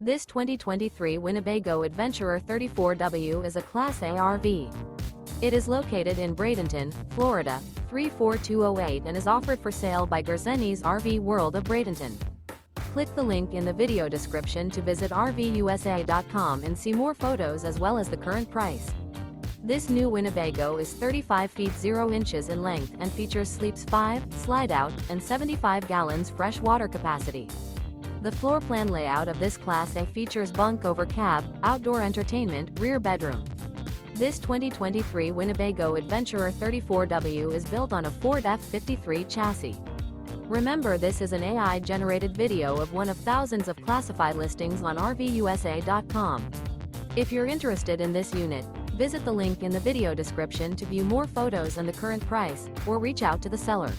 This 2023 Winnebago Adventurer 34W is a Class A RV. It is located in Bradenton, Florida, 34208 and is offered for sale by Gerzeny's RV World of Bradenton. Click the link in the video description to visit RVUSA.com and see more photos as well as the current price. This new Winnebago is 35 feet 0 inches in length and features sleeps 5, slide-out, and 75 gallons fresh water capacity. The floor plan layout of this Class A features bunk over cab, outdoor entertainment, rear bedroom. This 2023 Winnebago Adventurer 34W is built on a Ford F-53 chassis. Remember, this is an AI-generated video of one of thousands of classified listings on RVUSA.com. If you're interested in this unit, visit the link in the video description to view more photos and the current price, or reach out to the seller.